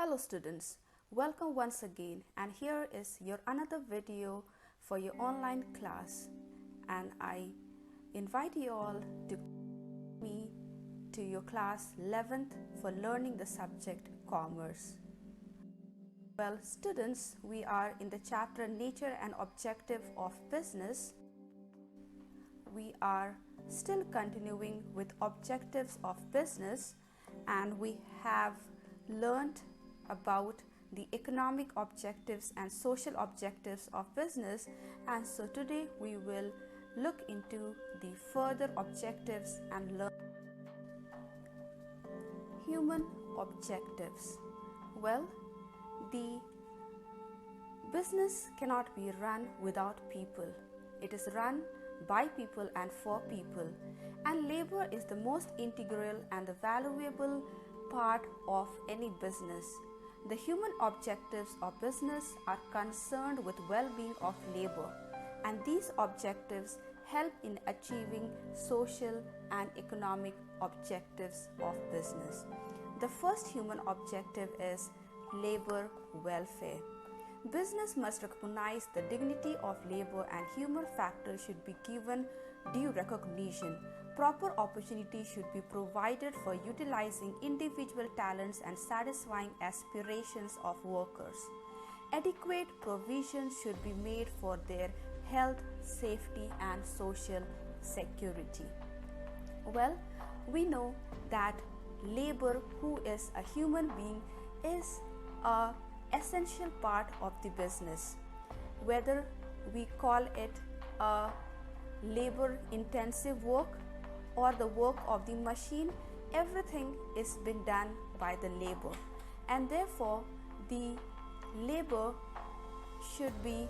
Hello students, welcome once again, and here is your another video for your online class, and I invite you all to me to your class 11th for learning the subject commerce. Well students, we are in the chapter Nature and Objective of Business. We are still continuing with objectives of business, and we have learned about the economic objectives and social objectives of business, and so today we will look into the further objectives and learn human objectives. Well, the business cannot be run without people. It is run by people and for people, and labor is the most integral and the valuable part of any business. The human objectives of business are concerned with well-being of labor, and these objectives help in achieving social and economic objectives of business. The first human objective is labor welfare. Business must recognize the dignity of labor, and human factors should be given due recognition. Proper opportunity should be provided for utilizing individual talents and satisfying aspirations of workers. Adequate provisions should be made for their health, safety, and social security. Well, we know that labor, who is a human being, is an essential part of the business. Whether we call it a labor intensive work or the work of the machine, everything is being done by the labor, and therefore the labor should be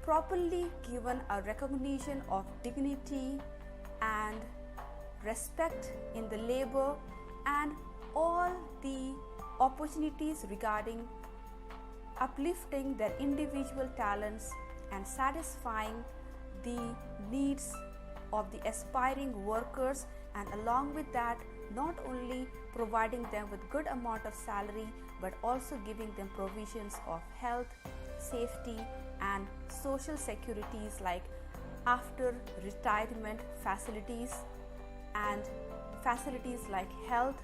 properly given a recognition of dignity and respect in the labor, and all the opportunities regarding uplifting their individual talents and satisfying the needs of the aspiring workers, and along with that, not only providing them with good amount of salary but also giving them provisions of health, safety, and social securities like after retirement facilities and facilities like health,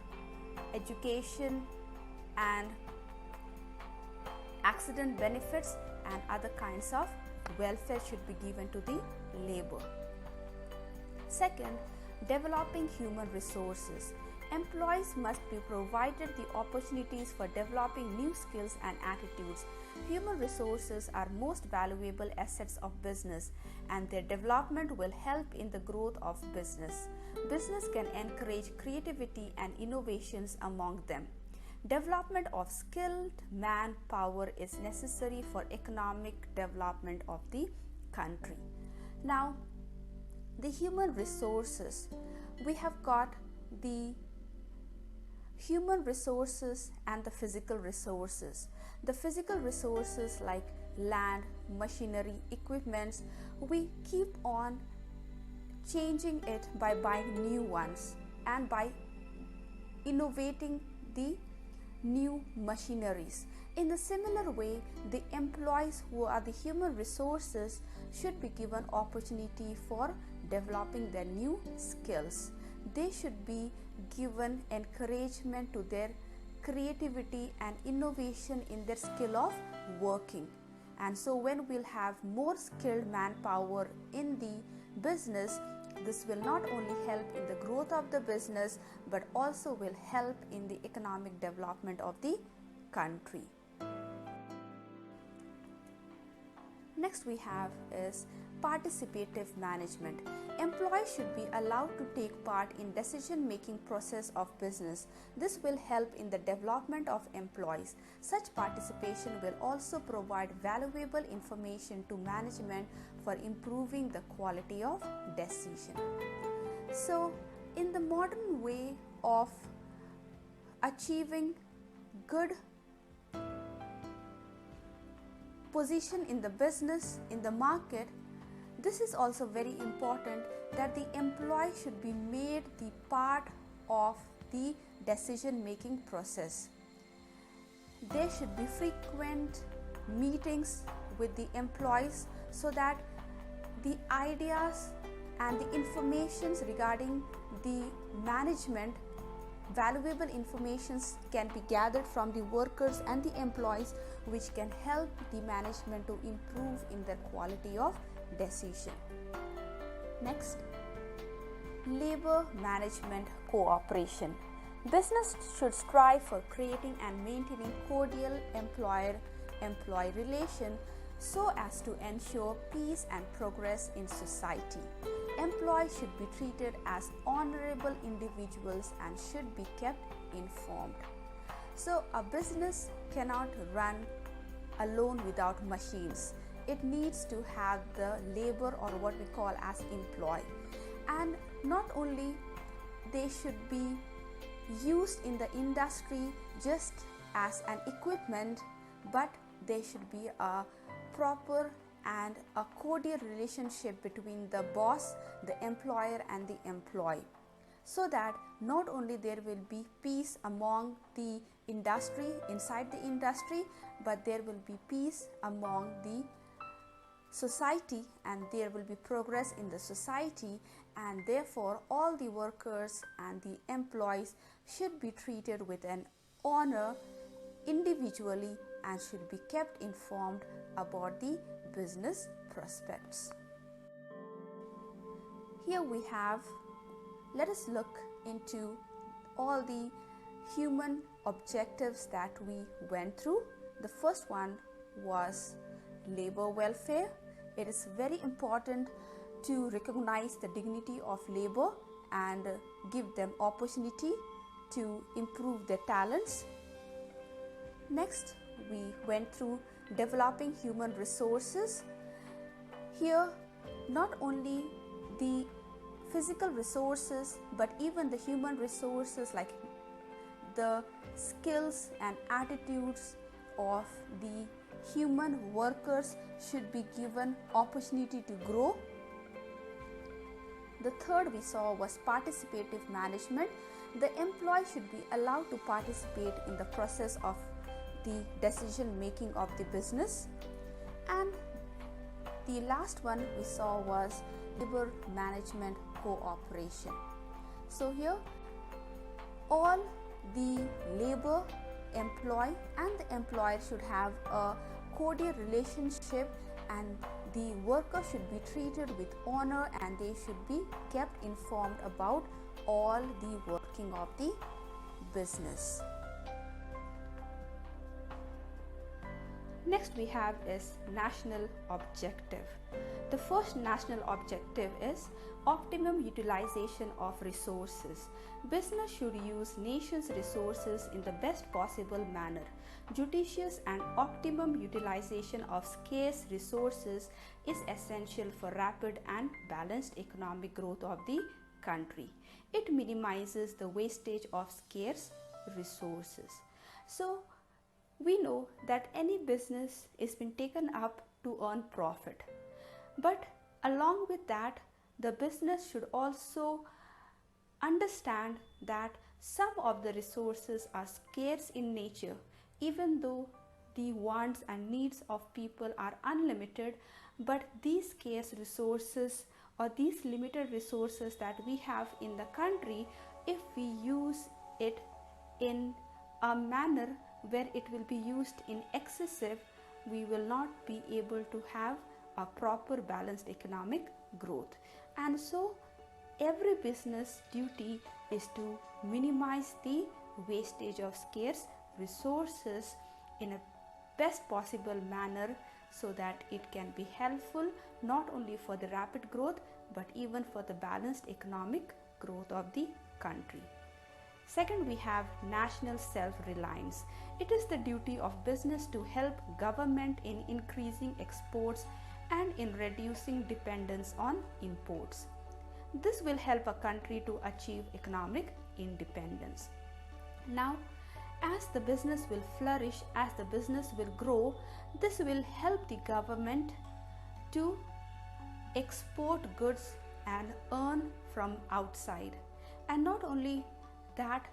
education, and accident benefits, and other kinds of welfare should be given to the labor. Second, developing human resources. Employees must be provided the opportunities for developing new skills and attitudes. Human resources are most valuable assets of business, and their development will help in the growth of business. Business can encourage creativity and innovations among them. Development of skilled manpower is necessary for economic development of the country. Now, the human resources, we have got the human resources and the physical resources. The physical resources like land, machinery, equipments, we keep on changing it by buying new ones and by innovating the new machineries. In the similar way, the employees who are the human resources should be given opportunity for developing their new skills. They should be given encouragement to their creativity and innovation in their skill of working. And so when we'll have more skilled manpower in the business, this will not only help in the growth of the business but also will help in the economic development of the country. Next we have is participative management. Employees should be allowed to take part in decision-making process of business. This will help in the development of employees. Such participation will also provide valuable information to management for improving the quality of decision. So, in the modern way of achieving good position in the business, in the market, this is also very important that the employee should be made the part of the decision making process. there should be frequent meetings with the employees so that the ideas and the informations regarding the management, valuable informations can be gathered from the workers and the employees, which can help the management to improve in their quality of decision. Next, labor management cooperation. Business should strive for creating and maintaining cordial employer-employee relation so as to ensure peace and progress in society. Employees should be treated as honorable individuals and should be kept informed. So a business cannot run alone without machines. It needs to have the labor, or what we call as employee. And not only they should be used in the industry just as an equipment, but there should be a proper and a cordial relationship between the boss, the employer and the employee, so that not only there will be peace among the industry, inside the industry, but there will be peace among the society and there will be progress in the society, and therefore all the workers and the employees should be treated with an honor individually and should be kept informed about the business prospects. Here we have, let us look into all the human objectives that we went through. The first one was labor welfare. It is very important to recognize the dignity of labor and give them opportunity to improve their talents. Next, we went through developing human resources. Here, not only the physical resources, but even the human resources like the skills and attitudes of the human workers should be given opportunity to grow. The third we saw was participative management. The employee should be allowed to participate in the process of the decision making of the business. And the last one we saw was labor management cooperation. So here all the labor, employee and the employer should have a cordial relationship, and the worker should be treated with honor and they should be kept informed about all the working of the business. Next we have is national objective. The first national objective is optimum utilization of resources. Business should use nation's resources in the best possible manner. Judicious and optimum utilization of scarce resources is essential for rapid and balanced economic growth of the country. It minimizes the wastage of scarce resources. So we know that any business is been taken up to earn profit, but along with that, the business should also understand that some of the resources are scarce in nature, even though the wants and needs of people are unlimited. But these scarce resources or these limited resources that we have in the country, if we use it in a manner where it will be used in excessive, we will not be able to have a proper balanced economic growth. And so every business duty is to minimize the wastage of scarce resources in a best possible manner, so that it can be helpful not only for the rapid growth but even for the balanced economic growth of the country. Second, we have national self-reliance. It is the duty of business to help government in increasing exports and in reducing dependence on imports. This will help a country to achieve economic independence. Now, as the business will flourish, as the business will grow, this will help the government to export goods and earn from outside. And not only that,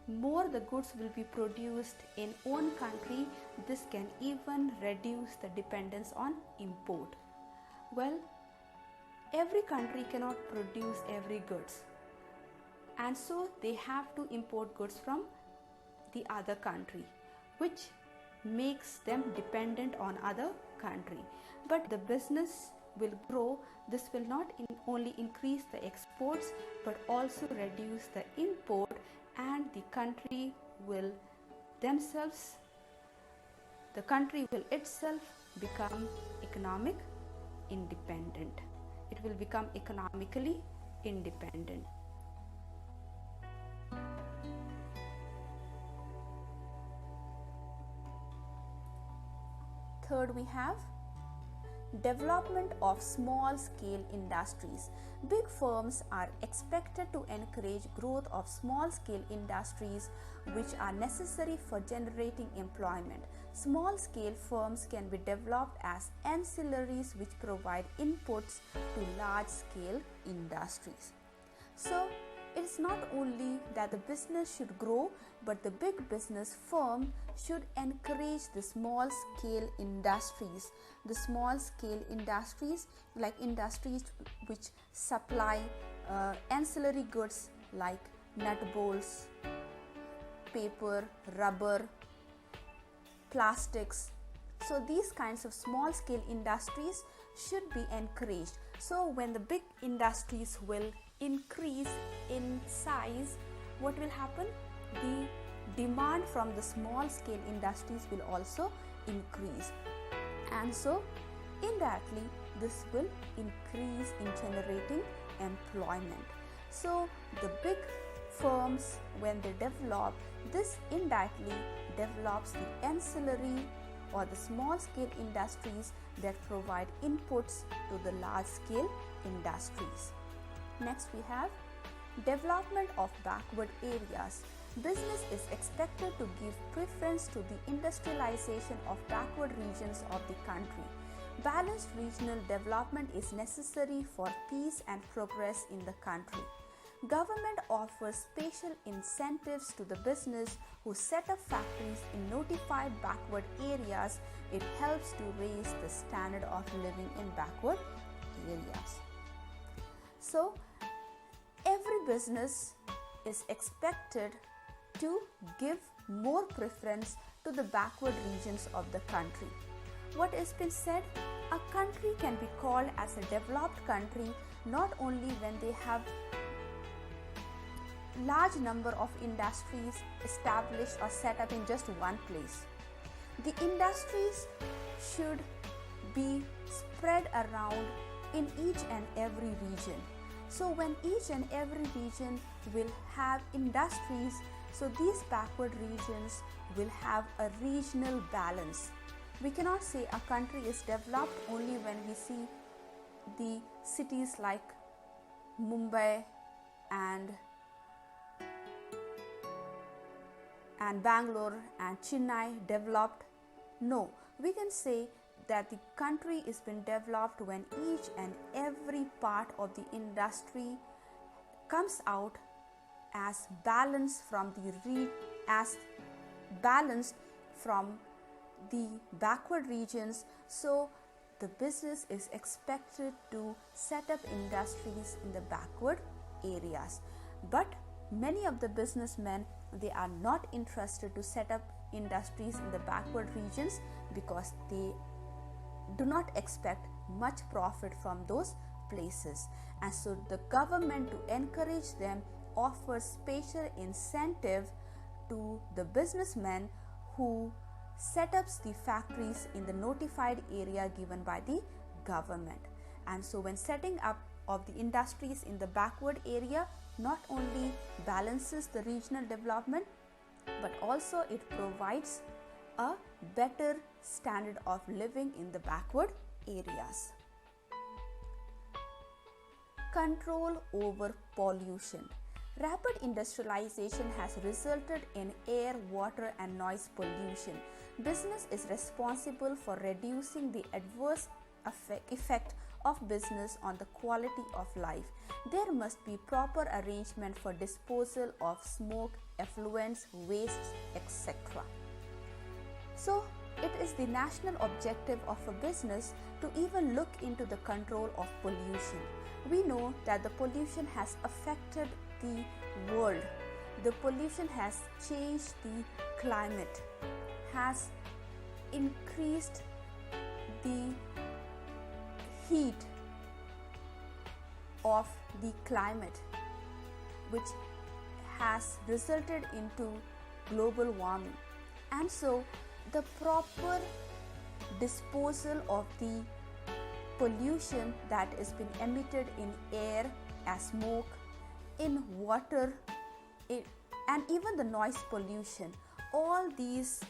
more the goods will be produced in own country, this can even reduce the dependence on import. Well, every country cannot produce every goods, and so they have to import goods from the other country, which makes them dependent on other country. But the business will grow. This will not only increase the exports but also reduce the import, and the country will itself become economic independent. It will become economically independent. Third, we have development of small scale industries. Big firms are expected to encourage growth of small scale industries which are necessary for generating employment. Small scale firms can be developed as ancillaries which provide inputs to large scale industries. So it is not only that the business should grow, but the big business firm should encourage the small scale industries. The small scale industries, like industries which supply ancillary goods like nut bolts, paper, rubber, plastics. So these kinds of small scale industries should be encouraged. So when the big industries will increase in size, what will happen? The demand from the small scale industries will also increase, and so indirectly this will increase in generating employment. So the big firms, when they develop, this indirectly develops the ancillary or the small scale industries that provide inputs to the large scale industries. Next, we have development of backward areas. Business is expected to give preference to the industrialization of backward regions of the country. Balanced regional development is necessary for peace and progress in the country. Government offers special incentives to the business who set up factories in notified backward areas. It helps to raise the standard of living in backward areas. So, every business is expected to give more preference to the backward regions of the country. What has been said? A country can be called as a developed country not only when they have large number of industries established or set up in just one place. The industries should be spread around in each and every region. So when each and every region will have industries, so these backward regions will have a regional balance. We cannot say a country is developed only when we see the cities like Mumbai and Bangalore and Chennai developed. No, we can say that the country is being developed when each and every part of the industry comes out as balanced from the backward regions. So the business is expected to set up industries in the backward areas, but many of the businessmen, they are not interested to set up industries in the backward regions because they do not expect much profit from those places, and so the government, to encourage them, offers special incentive to the businessmen who set up the factories in the notified area given by the government. And so when setting up of the industries in the backward area not only balances the regional development, but also it provides a better standard of living in the backward areas. Control over pollution. Rapid industrialization has resulted in air, water, and noise pollution. Business is responsible for reducing the adverse effect of business on the quality of life. There must be proper arrangement for disposal of smoke, effluents, wastes, etc. So, it is the national objective of a business to even look into the control of pollution. We know that the pollution has affected the world. The pollution has changed the climate, has increased the heat of the climate, which has resulted into global warming. And so the proper disposal of the pollution that is being emitted in air as smoke, in water, and even the noise pollution, all these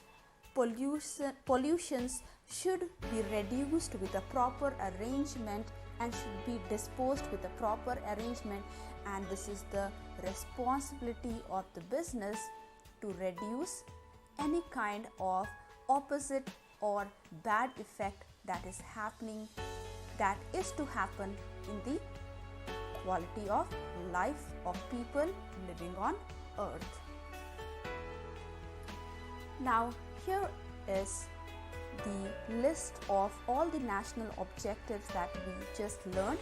pollutions should be reduced with a proper arrangement and should be disposed with a proper arrangement, and this is the responsibility of the business to reduce any kind of opposite or bad effect that is to happen in the quality of life of people living on earth. Now here is the list of all the national objectives that we just learned.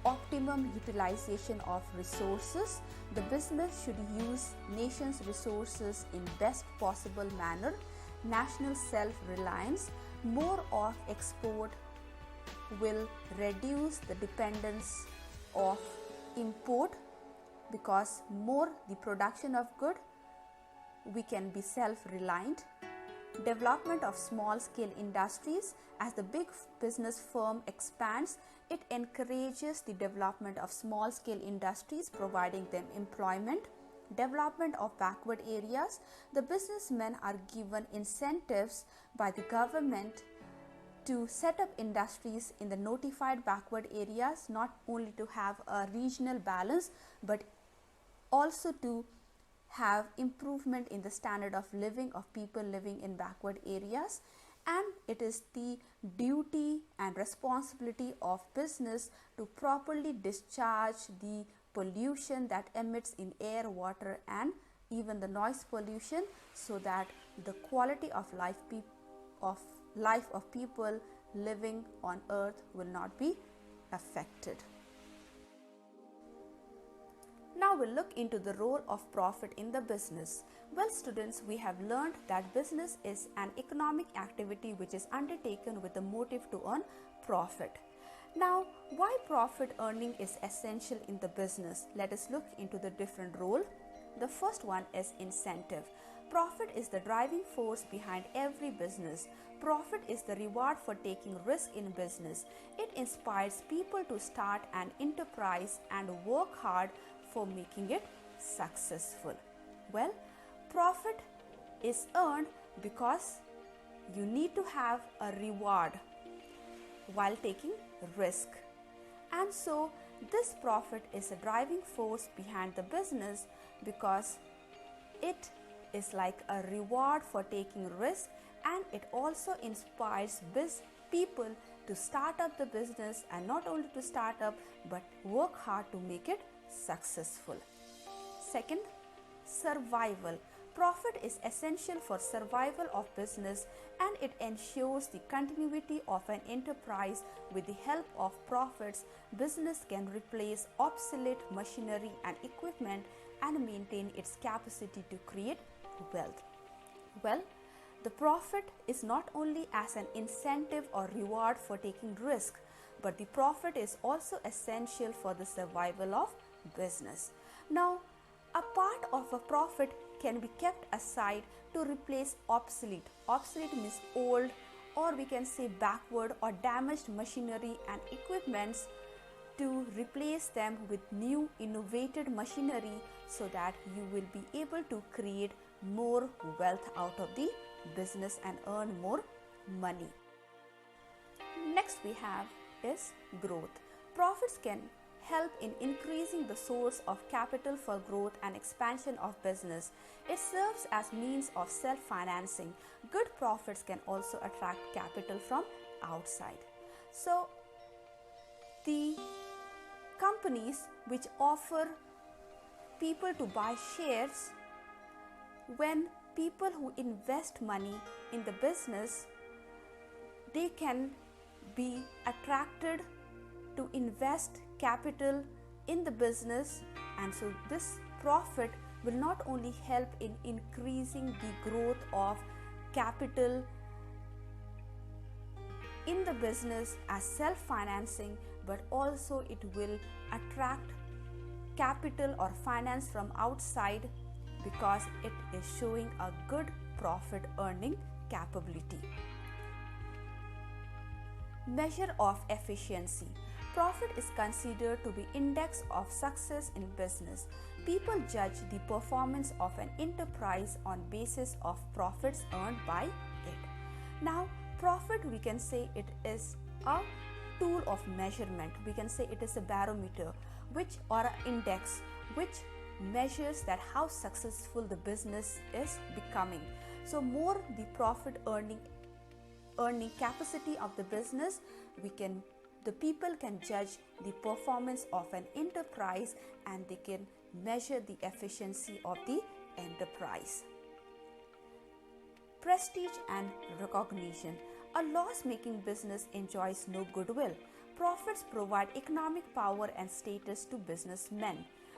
Optimum utilization of resources. The business should use nation's resources in best possible manner. National self-reliance. More of export will reduce the dependence of import, because more the production of good, we can be self-reliant. Development of small-scale industries. As the big business firm expands, it encourages the development of small-scale industries, providing them employment. Development of backward areas. The businessmen are given incentives by the government to set up industries in the notified backward areas, not only to have a regional balance, but also to have improvement in the standard of living of people living in backward areas. And it is the duty and responsibility of business to properly discharge the pollution that emits in air, water, and even the noise pollution, so that the quality of life of people living on earth will not be affected. Now we'll look into the role of profit in the business. Well, students, we have learned that business is an economic activity which is undertaken with the motive to earn profit. Now, why profit earning is essential in the business? Let us look into the different role. The first one is incentive. Profit is the driving force behind every business. Profit is the reward for taking risk in business. It inspires people to start an enterprise and work hard for making it successful. Well, profit is earned because you need to have a reward while taking risk. And so this profit is a driving force behind the business, because it is like a reward for taking risk, and it also inspires people to start up the business, and not only to start up but work hard to make it successful. Second, survival. Profit is essential for survival of business, and it ensures the continuity of an enterprise. With the help of profits, business can replace obsolete machinery and equipment and maintain its capacity to create wealth. Well, the profit is not only as an incentive or reward for taking risk, but the profit is also essential for the survival of business. Now, a part of a profit can be kept aside to replace obsolete. Obsolete means old, or we can say backward or damaged machinery and equipments, to replace them with new innovated machinery, so that you will be able to create more wealth out of the business and earn more money. Next we have is growth. Profits can help in increasing the source of capital for growth and expansion of business. It serves as means of self-financing. Good profits can also attract capital from outside. So the companies which offer people to buy shares when people who invest money in the business, they can be attracted to invest capital in the business, and so this profit will not only help in increasing the growth of capital in the business as self-financing, but also it will attract capital or finance from outside because it is showing a good profit earning capability. Measure of efficiency. Profit is considered to be index of success in business. People judge the performance of an enterprise on basis of profits earned by it. Now, profit, we can say it is a tool of measurement. We can say it is a barometer or an index which measures that how successful the business is becoming. So more the profit earning capacity of the business, the people can judge the performance of an enterprise and they can measure the efficiency of the enterprise. Prestige and recognition. A loss-making business enjoys no goodwill. Profits provide economic power and status to businessmen.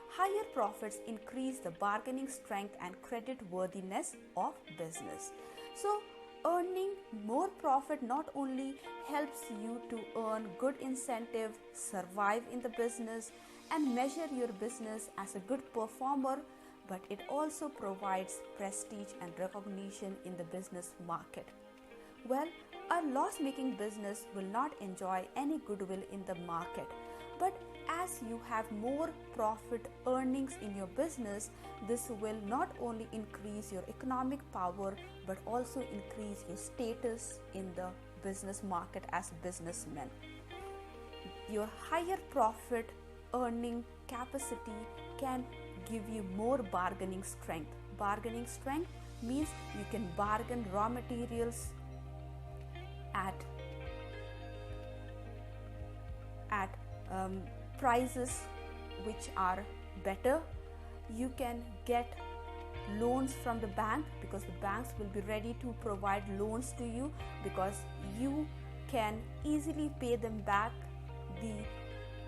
Higher profits increase the bargaining strength and credit worthiness of business. So, earning more profit not only helps you to earn good incentive, survive in the business, and measure your business as a good performer, but it also provides prestige and recognition in the business market. Well, a loss-making business will not enjoy any goodwill in the market, but as you have more profit earnings in your business, this will not only increase your economic power but also increase your status in the business market as businessmen. Your higher profit earning capacity can give you more bargaining strength. Bargaining strength means you can bargain raw materials at prices which are better. You can get loans from the bank because the banks will be ready to provide loans to you because you can easily pay them back the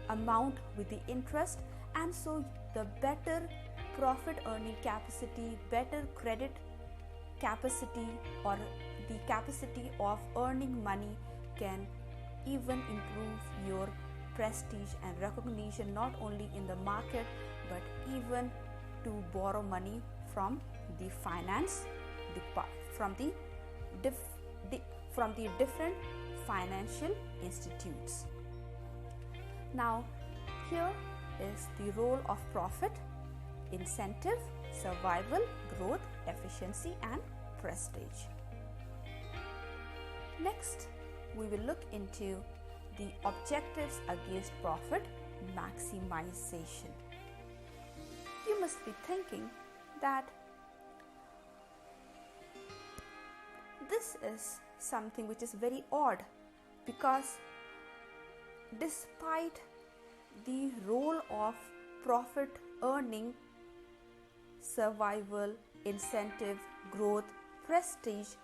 amount with the interest, and so the better profit earning capacity, better credit capacity, or the capacity of earning money can even improve your prestige and recognition not only in the market but even to borrow money from the finance from the different financial institutes. Now, here is the role of profit: incentive, survival, growth, efficiency, and prestige. Next, we will look into the objectives against profit maximization. You must be thinking that this is something which is very odd because despite the role of profit earning, survival, incentive, growth, prestige,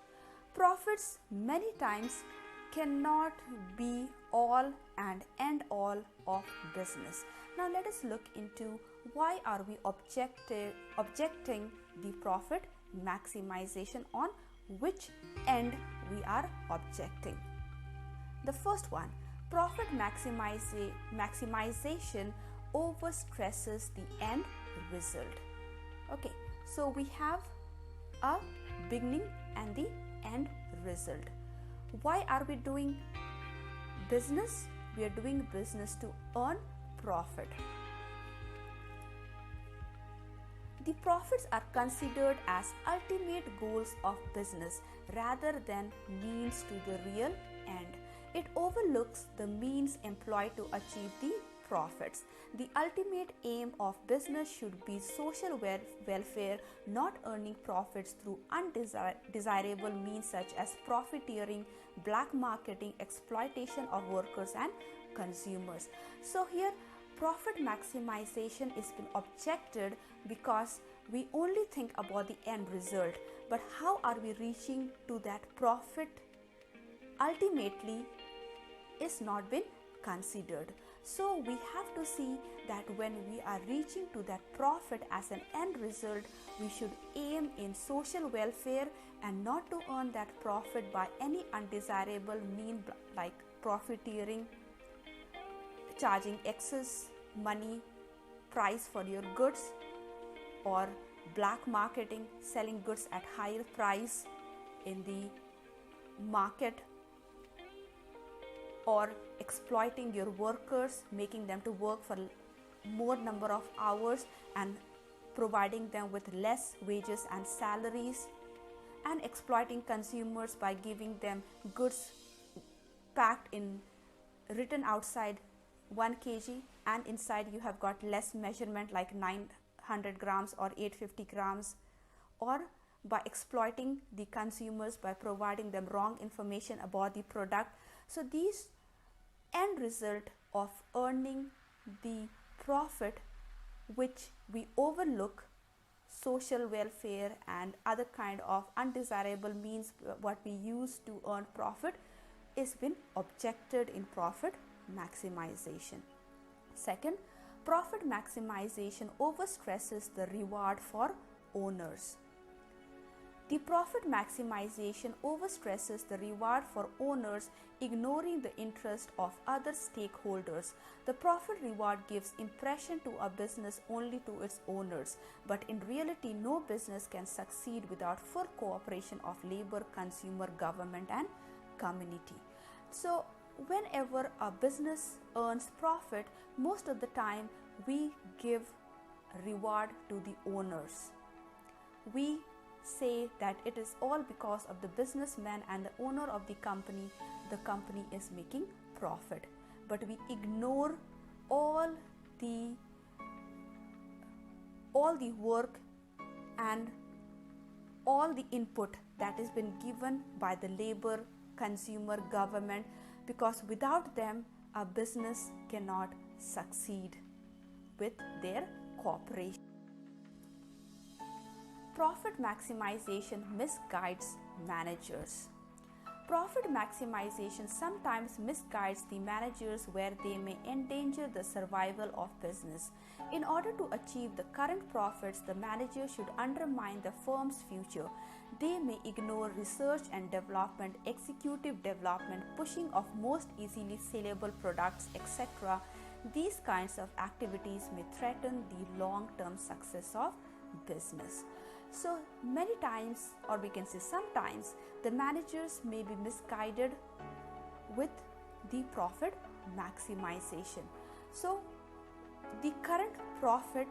profits many times cannot be all and end all of business. Now let us look into why are we objecting the profit maximization, on which end we are objecting. The first one, profit maximization overstresses the end result. Okay, so we have a beginning and the end result. Why are we doing business? We are doing business to earn profit. The profits are considered as ultimate goals of business rather than means to the real end. It overlooks the means employed to achieve the profits. The ultimate aim of business should be social welfare, not earning profits through undesirable means such as profiteering, black marketing, exploitation of workers and consumers. So here profit maximization is been objected because we only think about the end result, but how are we reaching to that profit ultimately is not been considered. So we have to see that when we are reaching to that profit as an end result, we should aim in social welfare and not to earn that profit by any undesirable mean like profiteering, charging excess money price for your goods, or black marketing, selling goods at higher price in the market, or exploiting your workers, making them to work for more number of hours and providing them with less wages and salaries, and exploiting consumers by giving them goods packed in written outside 1 kg and inside you have got less measurement like 900 grams or 850 grams, or by exploiting the consumers by providing them wrong information about the product. So these end result of earning the profit, which we overlook social welfare and other kind of undesirable means what we use to earn profit, is been objected in profit maximization. Second, profit maximization overstresses the reward for owners. The profit maximization overstresses the reward for owners, ignoring the interest of other stakeholders. The profit reward gives impression to a business only to its owners, but in reality, no business can succeed without full cooperation of labor, consumer, government, and community. So, whenever a business earns profit, most of the time we give reward to the owners. We say that it is all because of the businessman and the owner of the company is making profit, but we ignore all the work and all the input that has been given by the labor, consumer, government, because without them a business cannot succeed with their cooperation. Profit maximization misguides managers. Profit maximization sometimes misguides the managers where they may endanger the survival of business. In order to achieve the current profits, the manager should undermine the firm's future. They may ignore research and development, executive development, pushing of most easily saleable products, etc. These kinds of activities may threaten the long-term success of business. So many times, or we can say sometimes, the managers may be misguided with the profit maximization. So the current profit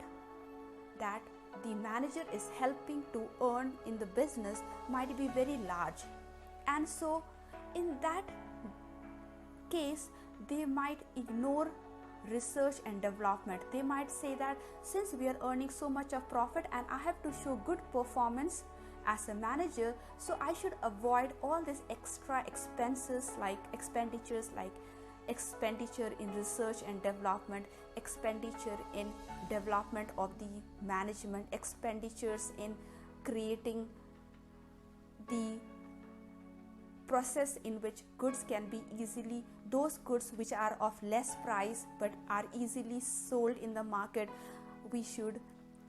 that the manager is helping to earn in the business might be very large, and so in that case they might ignore research and development. They might say that since we are earning so much of profit and I have to show good performance as a manager, so I should avoid all these extra expenses like expenditures like expenditure in research and development, expenditure in development of the management, expenditures in creating the process in which goods can be easily, those goods which are of less price but are easily sold in the market, we should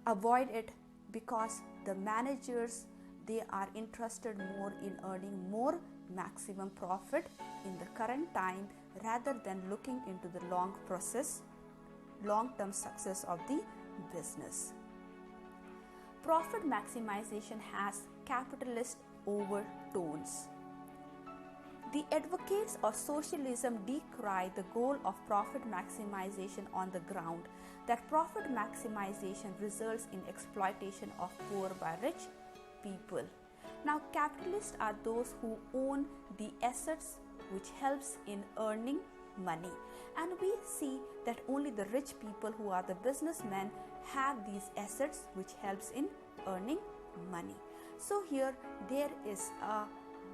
avoid it, because the managers, they are interested more in earning more maximum profit in the current time rather than looking into the long-term success of the business. Profit maximization has capitalist overtones. The advocates of socialism decry the goal of profit maximization on the ground that profit maximization results in exploitation of poor by rich people. Now, capitalists are those who own the assets which helps in earning money, and we see that only the rich people who are the businessmen have these assets which helps in earning money. So here there is a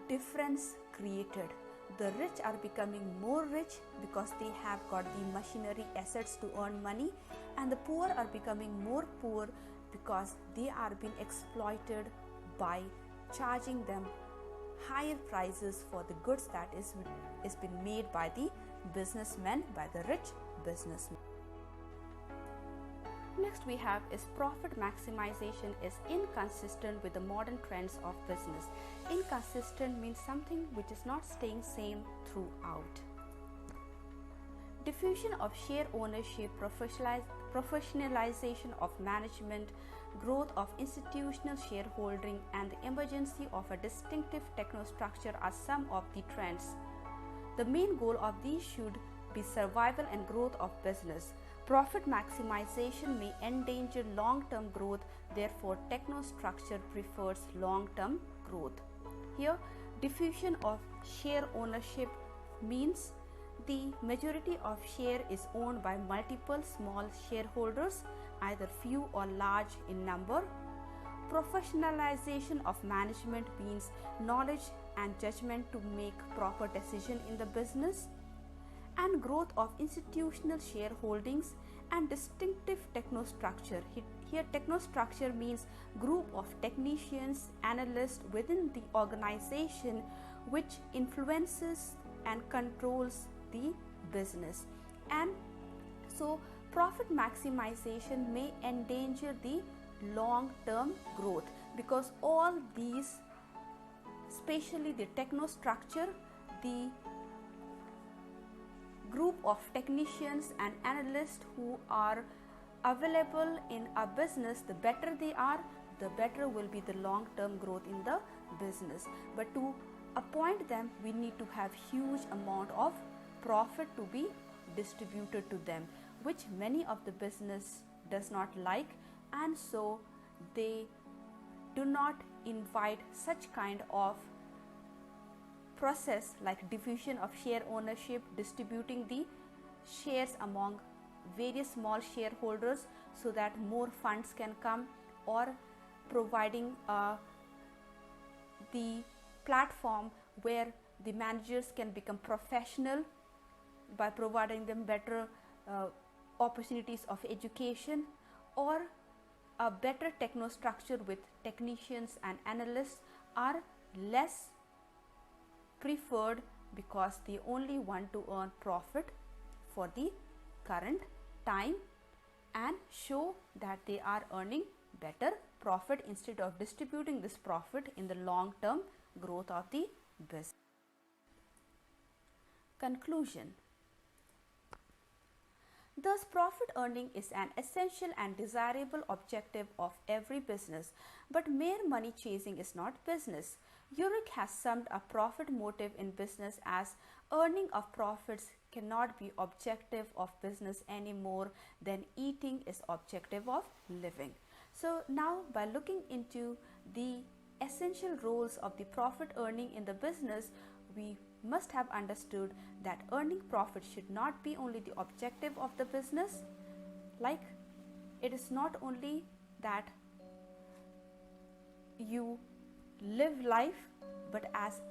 difference created. The rich are becoming more rich because they have got the machinery assets to earn money, and the poor are becoming more poor because they are being exploited by charging them higher prices for the goods that is been made by the businessmen, by the rich businessmen. Next we have is profit maximization is inconsistent with the modern trends of business. Inconsistent means something which is not staying same throughout. Diffusion of share ownership, professionalization of management, growth of institutional shareholding, and the emergence of a distinctive technostructure are some of the trends. The main goal of these should be survival and growth of business. Profit maximization may endanger long-term growth, therefore technostructure prefers long-term growth. Here, diffusion of share ownership means the majority of share is owned by multiple small shareholders, either few or large in number. Professionalization of management means knowledge and judgment to make proper decision in the business. And growth of institutional shareholdings and distinctive technostructure. Here technostructure means group of technicians, analysts within the organization which influences and controls the business. And so profit maximization may endanger the long-term growth, because all these, especially the technostructure, the group of technicians and analysts who are available in a business, the better they are, the better will be the long-term growth in the business. But to appoint them, we need to have huge amount of profit to be distributed to them, which many of the business does not like, and so they do not invite such kind of process like diffusion of share ownership, distributing the shares among various small shareholders so that more funds can come, or providing the platform where the managers can become professional by providing them better opportunities of education, or a better technostructure with technicians and analysts are less preferred, because they only want to earn profit for the current time and show that they are earning better profit instead of distributing this profit in the long-term growth of the business. Conclusion. Thus, profit earning is an essential and desirable objective of every business, but mere money chasing is not business. Urich has summed up profit motive in business as earning of profits cannot be objective of business any more than eating is objective of living. So now, by looking into the essential roles of the profit earning in the business, we must have understood that earning profit should not be only the objective of the business. Like, it is not only that you live life, but as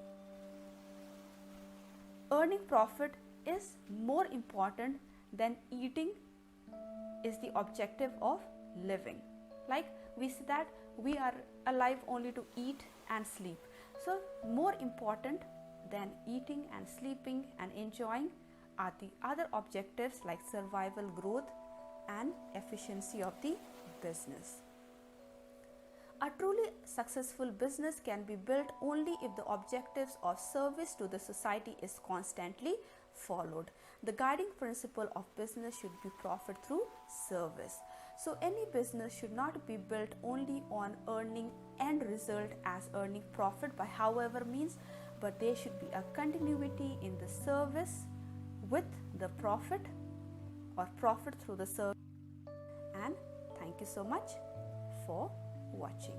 earning profit is more important than eating is the objective of living. Like, we say that we are alive only to eat and sleep. So more important than eating and sleeping and enjoying are the other objectives like survival, growth, and efficiency of the business. A truly successful business can be built only if the objectives of service to the society is constantly followed. The guiding principle of business should be profit through service. So any business should not be built only on earning end result as earning profit by however means, but there should be a continuity in the service with the profit or profit through the service. And thank you so much for watching.